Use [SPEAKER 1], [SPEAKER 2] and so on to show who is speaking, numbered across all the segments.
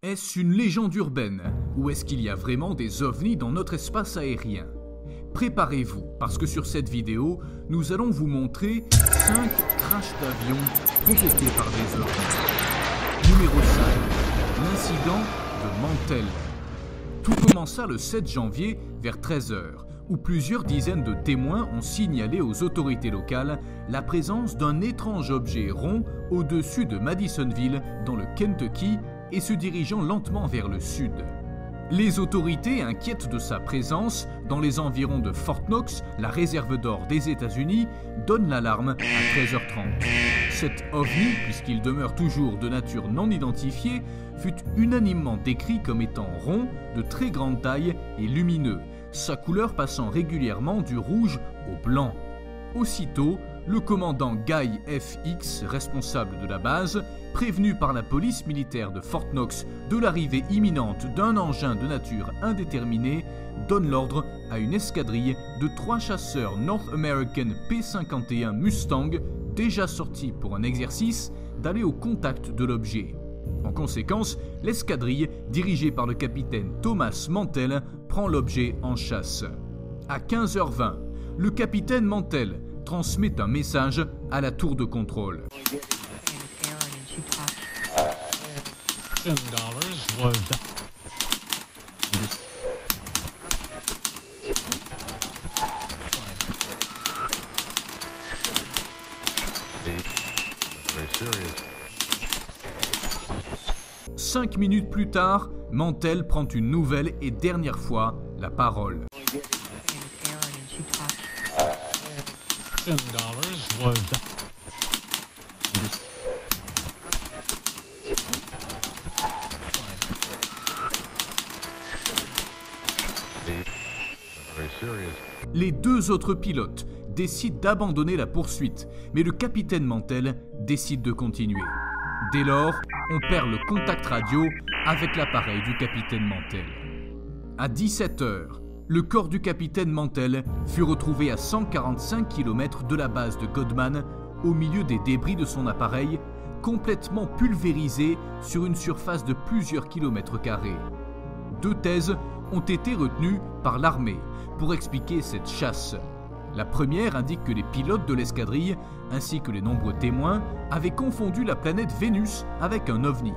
[SPEAKER 1] Est-ce une légende urbaine ou est-ce qu'il y a vraiment des ovnis dans notre espace aérien? Préparez-vous parce que sur cette vidéo, nous allons vous montrer 5 crashs d'avions provoqués par des ovnis. Numéro 5. L'incident de Mantell. Tout commença le 7 janvier vers 13 h, où plusieurs dizaines de témoins ont signalé aux autorités locales la présence d'un étrange objet rond au-dessus de Madisonville, dans le Kentucky, et se dirigeant lentement vers le sud. Les autorités, inquiètes de sa présence dans les environs de Fort Knox, la réserve d'or des États-Unis, donnent l'alarme à 13 h 30. Cet ovni, puisqu'il demeure toujours de nature non identifiée, fut unanimement décrit comme étant rond, de très grande taille et lumineux, sa couleur passant régulièrement du rouge au blanc. Aussitôt, le commandant Guy F. Hicks, responsable de la base, prévenu par la police militaire de Fort Knox de l'arrivée imminente d'un engin de nature indéterminée, donne l'ordre à une escadrille de 3 chasseurs North American P-51 Mustang, déjà sortis pour un exercice, d'aller au contact de l'objet. En conséquence, l'escadrille, dirigée par le capitaine Thomas Mantell, prend l'objet en chasse. À 15 h 20, le capitaine Mantell transmet un message à la tour de contrôle. Cinq minutes plus tard, Mantell prend une nouvelle et dernière fois la parole. Les deux autres pilotes décident d'abandonner la poursuite, mais le capitaine Mantell décide de continuer. Dès lors, on perd le contact radio avec l'appareil du capitaine Mantell. À 17 h, le corps du capitaine Mantell fut retrouvé à 145 km de la base de Godman, au milieu des débris de son appareil, complètement pulvérisé sur une surface de plusieurs kilomètres carrés. Deux thèses ont été retenues par l'armée pour expliquer cette chasse. La première indique que les pilotes de l'escadrille, ainsi que les nombreux témoins, avaient confondu la planète Vénus avec un ovni.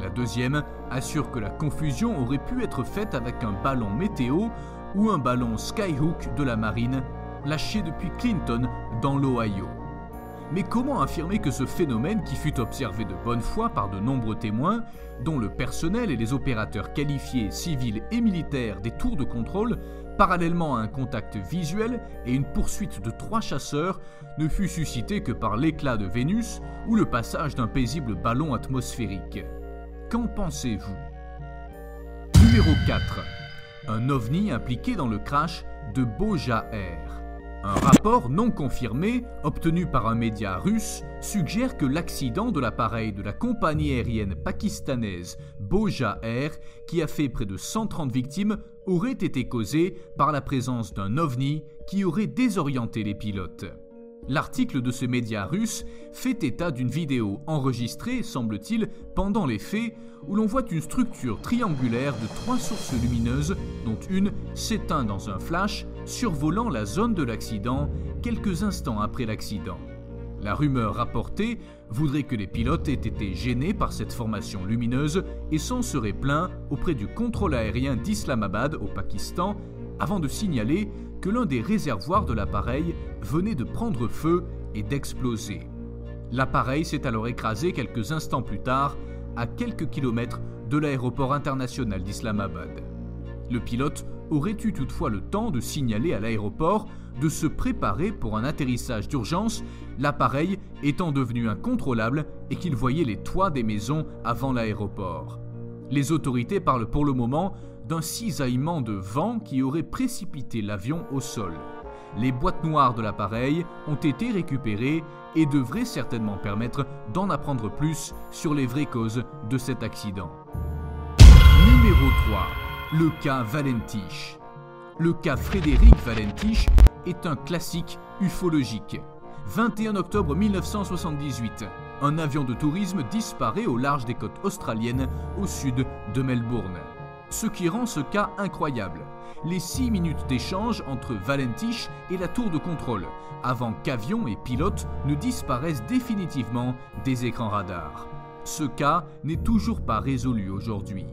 [SPEAKER 1] La deuxième assure que la confusion aurait pu être faite avec un ballon météo ou un ballon Skyhook de la marine, lâché depuis Clinton dans l'Ohio. Mais comment affirmer que ce phénomène, qui fut observé de bonne foi par de nombreux témoins, dont le personnel et les opérateurs qualifiés civils et militaires des tours de contrôle, parallèlement à un contact visuel et une poursuite de 3 chasseurs, ne fut suscité que par l'éclat de Vénus ou le passage d'un paisible ballon atmosphérique? Qu'en pensez-vous? Numéro 4. Un ovni impliqué dans le crash de Boja Air. Un rapport non confirmé, obtenu par un média russe, suggère que l'accident de l'appareil de la compagnie aérienne pakistanaise Boja Air, qui a fait près de 130 victimes, aurait été causé par la présence d'un ovni qui aurait désorienté les pilotes. L'article de ce média russe fait état d'une vidéo enregistrée, semble-t-il, pendant les faits, où l'on voit une structure triangulaire de 3 sources lumineuses, dont une s'éteint dans un flash, survolant la zone de l'accident quelques instants après l'accident. La rumeur rapportée voudrait que les pilotes aient été gênés par cette formation lumineuse et s'en seraient plaints auprès du contrôle aérien d'Islamabad au Pakistan, avant de signaler que l'un des réservoirs de l'appareil venait de prendre feu et d'exploser. L'appareil s'est alors écrasé quelques instants plus tard, à quelques kilomètres de l'aéroport international d'Islamabad. Le pilote aurait eu toutefois le temps de signaler à l'aéroport de se préparer pour un atterrissage d'urgence, l'appareil étant devenu incontrôlable et qu'il voyait les toits des maisons avant l'aéroport. Les autorités parlent pour le moment d'un cisaillement de vent qui aurait précipité l'avion au sol. Les boîtes noires de l'appareil ont été récupérées et devraient certainement permettre d'en apprendre plus sur les vraies causes de cet accident. Numéro 3. Le cas Valentich. Le cas Frédéric Valentich est un classique ufologique. 21 octobre 1978, Un avion de tourisme disparaît au large des côtes australiennes au sud de Melbourne. Ce qui rend ce cas incroyable, les 6 minutes d'échange entre Valentish et la tour de contrôle, avant qu'avion et pilote ne disparaissent définitivement des écrans radars. Ce cas n'est toujours pas résolu aujourd'hui.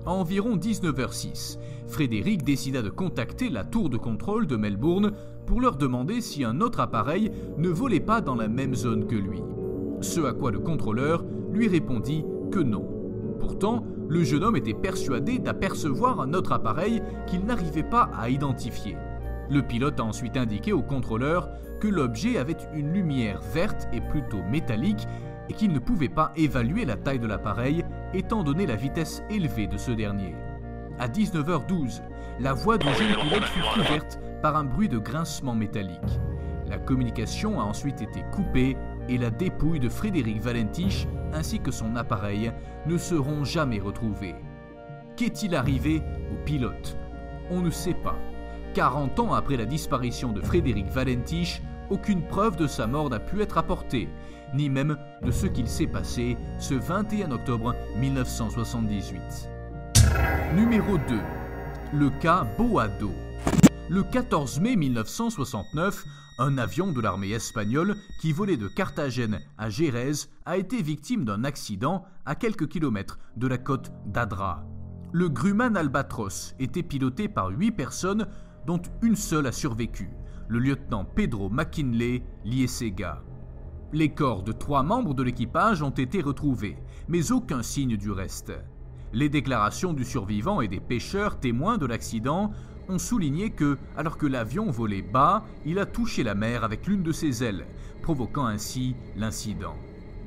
[SPEAKER 1] À environ 19h06, Frédéric décida de contacter la tour de contrôle de Melbourne pour leur demander si un autre appareil ne volait pas dans la même zone que lui. Ce à quoi le contrôleur lui répondit que non. Pourtant, le jeune homme était persuadé d'apercevoir un autre appareil qu'il n'arrivait pas à identifier. Le pilote a ensuite indiqué au contrôleur que l'objet avait une lumière verte et plutôt métallique et qu'il ne pouvait pas évaluer la taille de l'appareil étant donné la vitesse élevée de ce dernier. À 19h12, la voix du jeune pilote fut couverte par un bruit de grincement métallique. La communication a ensuite été coupée et la dépouille de Frédéric Valentish ainsi que son appareil ne seront jamais retrouvés. Qu'est-il arrivé au pilote? On ne sait pas. 40 ans après la disparition de Frédéric Valentish, aucune preuve de sa mort n'a pu être apportée, ni même de ce qu'il s'est passé ce 21 octobre 1978. Numéro 2. Le cas Boado. Le 14 mai 1969, un avion de l'armée espagnole qui volait de Carthagène à Gérèse a été victime d'un accident à quelques kilomètres de la côte d'Adra. Le Grumman Albatros était piloté par 8 personnes dont une seule a survécu, le lieutenant Pedro McKinley Liesega. Les corps de 3 membres de l'équipage ont été retrouvés, mais aucun signe du reste. Les déclarations du survivant et des pêcheurs témoins de l'accident ont souligné que, alors que l'avion volait bas, il a touché la mer avec l'une de ses ailes, provoquant ainsi l'incident.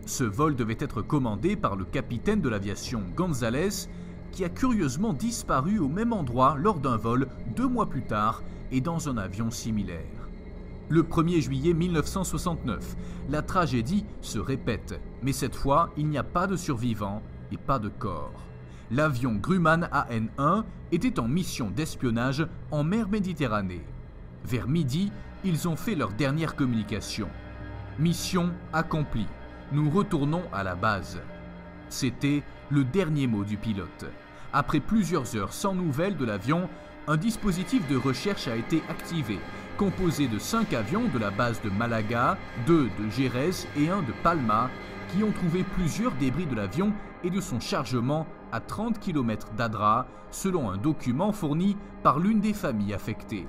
[SPEAKER 1] Ce vol devait être commandé par le capitaine de l'aviation González, qui a curieusement disparu au même endroit lors d'un vol 2 mois plus tard et dans un avion similaire. Le 1er juillet 1969, la tragédie se répète, mais cette fois, il n'y a pas de survivants et pas de corps. L'avion Grumman AN-1 était en mission d'espionnage en mer Méditerranée. Vers midi, ils ont fait leur dernière communication. Mission accomplie. Nous retournons à la base. C'était le dernier mot du pilote. Après plusieurs heures sans nouvelles de l'avion, un dispositif de recherche a été activé, composé de 5 avions de la base de Malaga, 2 de Gérèse et 1 de Palma, qui ont trouvé plusieurs débris de l'avion et de son chargement à 30 km d'Adra, selon un document fourni par l'une des familles affectées.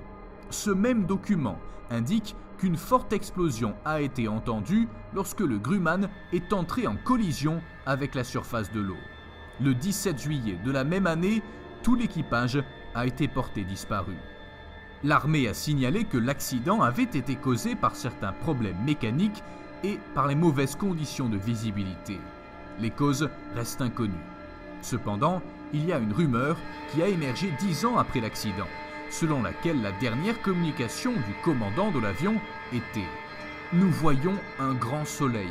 [SPEAKER 1] Ce même document indique qu'une forte explosion a été entendue lorsque le Grumman est entré en collision avec la surface de l'eau. Le 17 juillet de la même année, tout l'équipage a été porté disparu. L'armée a signalé que l'accident avait été causé par certains problèmes mécaniques et par les mauvaises conditions de visibilité. Les causes restent inconnues. Cependant, il y a une rumeur qui a émergé 10 ans après l'accident, selon laquelle la dernière communication du commandant de l'avion était « Nous voyons un grand soleil ».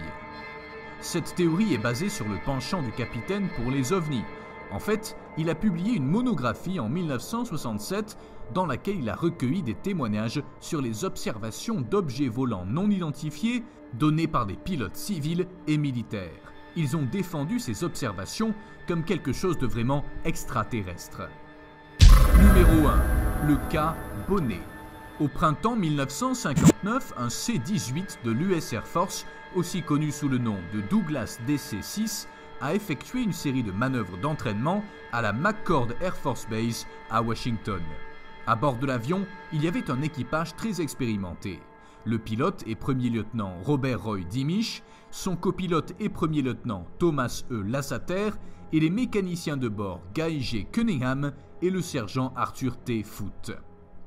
[SPEAKER 1] Cette théorie est basée sur le penchant du capitaine pour les ovnis. En fait, il a publié une monographie en 1967 dans laquelle il a recueilli des témoignages sur les observations d'objets volants non identifiés données par des pilotes civils et militaires. Ils ont défendu ces observations comme quelque chose de vraiment extraterrestre. Numéro 1. Le cas Bonnet. Au printemps 1959, un C-18 de l'US Air Force, aussi connu sous le nom de Douglas DC-6, a effectué une série de manœuvres d'entraînement à la McCord Air Force Base à Washington. À bord de l'avion, il y avait un équipage très expérimenté. Le pilote et premier lieutenant Robert Roy Dimish, son copilote et premier lieutenant Thomas E. Lassater et les mécaniciens de bord Guy G. Cunningham et le sergent Arthur T. Foote.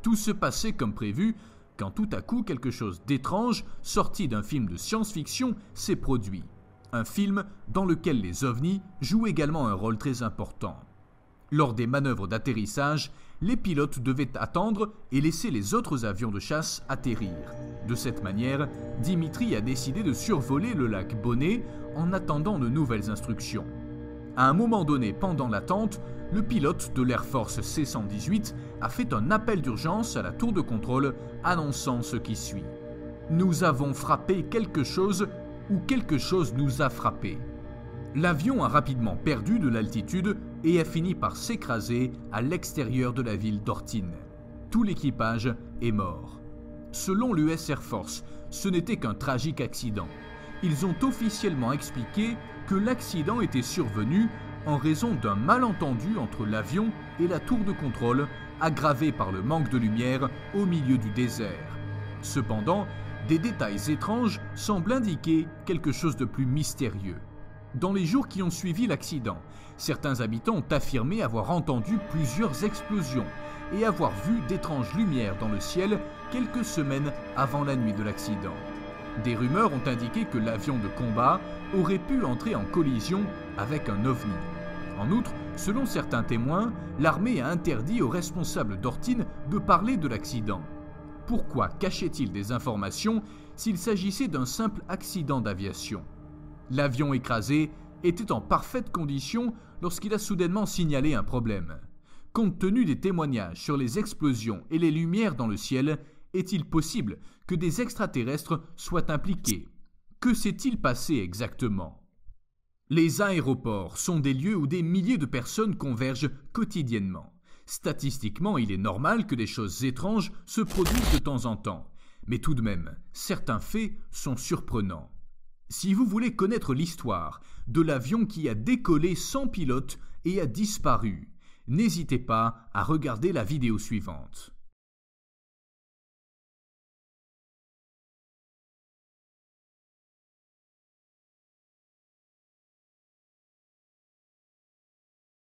[SPEAKER 1] Tout se passait comme prévu quand tout à coup quelque chose d'étrange sorti d'un film de science-fiction s'est produit. Un film dans lequel les ovnis jouent également un rôle très important. Lors des manœuvres d'atterrissage, les pilotes devaient attendre et laisser les autres avions de chasse atterrir. De cette manière, Dimitri a décidé de survoler le lac Bonnet en attendant de nouvelles instructions. À un moment donné, pendant l'attente, le pilote de l'Air Force C-118 a fait un appel d'urgence à la tour de contrôle annonçant ce qui suit. « Nous avons frappé quelque chose où quelque chose nous a frappés. L'avion a rapidement perdu de l'altitude et a fini par s'écraser à l'extérieur de la ville d'Ortyn. Tout l'équipage est mort. Selon l'US Air Force, ce n'était qu'un tragique accident. Ils ont officiellement expliqué que l'accident était survenu en raison d'un malentendu entre l'avion et la tour de contrôle, aggravé par le manque de lumière au milieu du désert. Cependant, des détails étranges semblent indiquer quelque chose de plus mystérieux. Dans les jours qui ont suivi l'accident, certains habitants ont affirmé avoir entendu plusieurs explosions et avoir vu d'étranges lumières dans le ciel quelques semaines avant la nuit de l'accident. Des rumeurs ont indiqué que l'avion de combat aurait pu entrer en collision avec un ovni. En outre, selon certains témoins, l'armée a interdit aux responsables d'Ortyn de parler de l'accident. Pourquoi cachait-il des informations s'il s'agissait d'un simple accident d'aviation ? L'avion écrasé était en parfaite condition lorsqu'il a soudainement signalé un problème. Compte tenu des témoignages sur les explosions et les lumières dans le ciel, est-il possible que des extraterrestres soient impliqués ? Que s'est-il passé exactement ? Les aéroports sont des lieux où des milliers de personnes convergent quotidiennement. Statistiquement, il est normal que des choses étranges se produisent de temps en temps. Mais tout de même, certains faits sont surprenants. Si vous voulez connaître l'histoire de l'avion qui a décollé sans pilote et a disparu, n'hésitez pas à regarder la vidéo suivante.